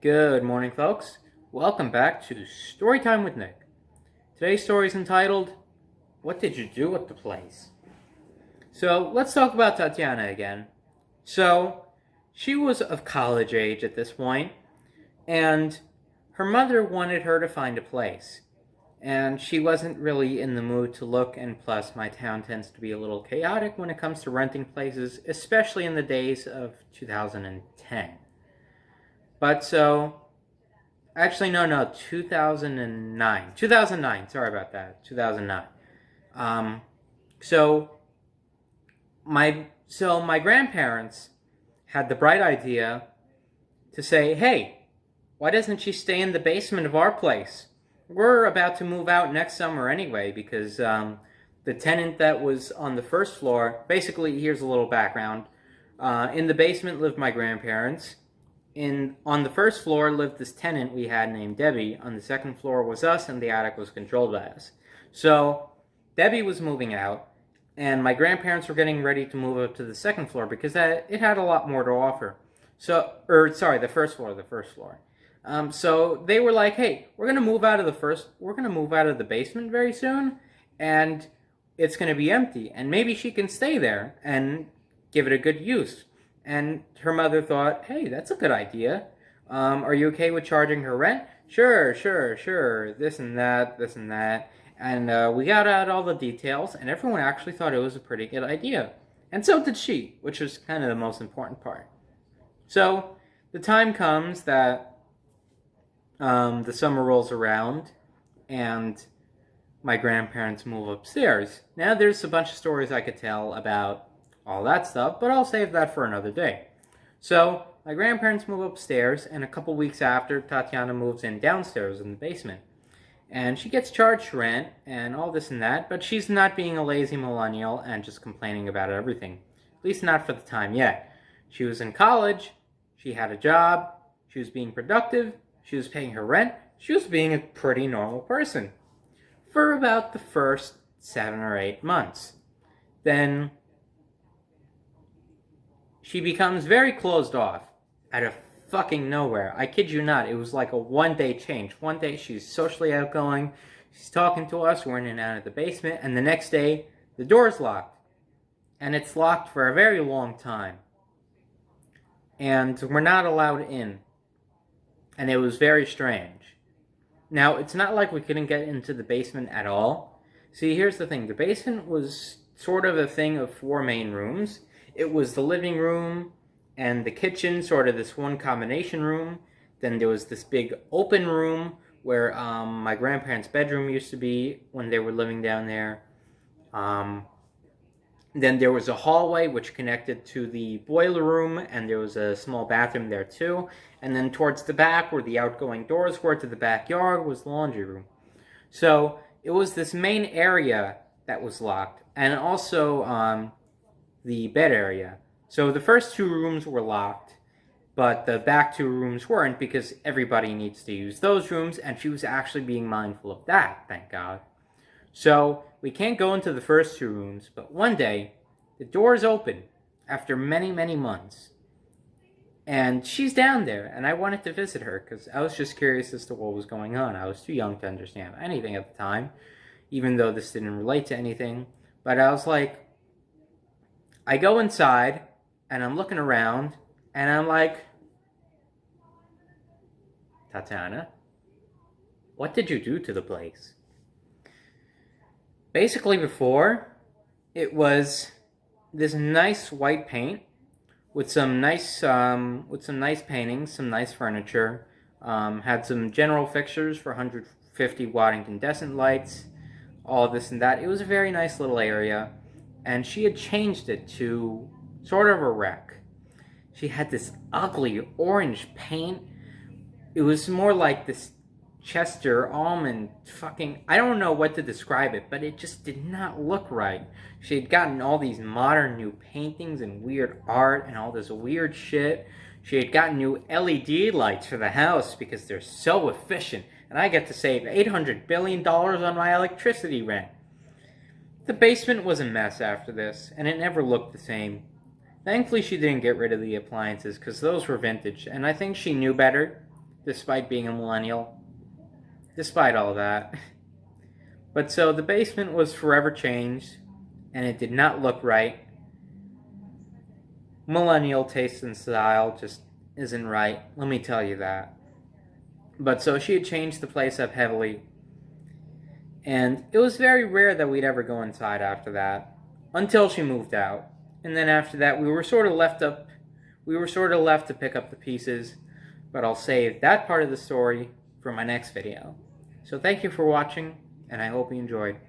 Good morning, folks. Welcome back to Storytime with Nick. Today's story is entitled, What Did You Do at the Place? So, let's talk about Tatyana again. So, she was of college age at this point, and her mother wanted her to find a place. And she wasn't really in the mood to look, and plus, my town tends to be a little chaotic when it comes to renting places, especially in the days of 2010. But so, actually, no, 2009. 2009, sorry about that. 2009. Um, so my grandparents had the bright idea to say, "Hey, why doesn't she stay in the basement of our place? We're about to move out next summer anyway because the tenant that was on the first floor, basically, here's a little background. In the basement lived my grandparents. On the first floor lived this tenant we had named Debbie. On the second floor was us, and the attic was controlled by us. So Debbie was moving out, and my grandparents were getting ready to move up to the second floor because it had a lot more to offer. The first floor. So they were like, "Hey, we're gonna move out of the basement very soon, and it's gonna be empty, and maybe she can stay there and give it a good use." And her mother thought, "Hey, that's a good idea. Are you okay with charging her rent?" Sure, sure, sure. This and that, this and that. And we got out all the details, and everyone actually thought it was a pretty good idea. And so did she, which was kind of the most important part. So the time comes that the summer rolls around, and my grandparents move upstairs. Now, there's a bunch of stories I could tell about all that stuff, but I'll save that for another day. So, my grandparents move upstairs, and a couple weeks after, Tatyana moves in downstairs in the basement. And she gets charged rent and all this and that, but she's not being a lazy millennial and just complaining about everything. At least not for the time yet. She was in college, she had a job, she was being productive, she was paying her rent, she was being a pretty normal person. For about the first 7 or 8 months. Then she becomes very closed off out of fucking nowhere. I kid you not. It was like a one-day change. One day she's socially outgoing. She's talking to us. We're in and out of the basement. And the next day, the door's locked. And it's locked for a very long time. And we're not allowed in. And it was very strange. Now, it's not like we couldn't get into the basement at all. See, here's the thing. The basement was sort of a thing of 4 main rooms. It was the living room and the kitchen, sort of this one combination room. Then there was this big open room where my grandparents' bedroom used to be when they were living down there. Then there was a hallway which connected to the boiler room, and there was a small bathroom there too. And then towards the back, where the outgoing doors were to the backyard, was the laundry room. So it was this main area that was locked, and also the bed area. So the first 2 rooms were locked, but the back 2 rooms weren't because everybody needs to use those rooms, and she was actually being mindful of that, thank God. So we can't go into the first 2 rooms, but one day the doors open after many, many months. And she's down there, and I wanted to visit her because I was just curious as to what was going on. I was too young to understand anything at the time, even though this didn't relate to anything. But I was like, I go inside, and I'm looking around, and I'm like, Tatyana, what did you do to the place? Basically, before, it was this nice white paint with some nice paintings, some nice furniture. Had some general fixtures for 150 watt incandescent lights, all this and that. It was a very nice little area, and she had changed it to sort of a wreck. She had this ugly orange paint. It was more like this Chester almond fucking... I don't know what to describe it, but it just did not look right. She had gotten all these modern new paintings and weird art and all this weird shit. She had gotten new LED lights for the house because they're so efficient, and I get to save $800 billion on my electricity rent. The basement was a mess after this, and it never looked the same. Thankfully, she didn't get rid of the appliances because those were vintage, and I think she knew better. despite being a millennial, despite all that. But so the basement was forever changed, and it did not look right. Millennial taste and style just isn't right, let me tell you that. But so she had changed the place up heavily, and it was very rare that we'd ever go inside after that, until she moved out. And then after that, we were sort of left to pick up the pieces, but I'll save that part of the story for my next video. So thank you for watching, and I hope you enjoyed.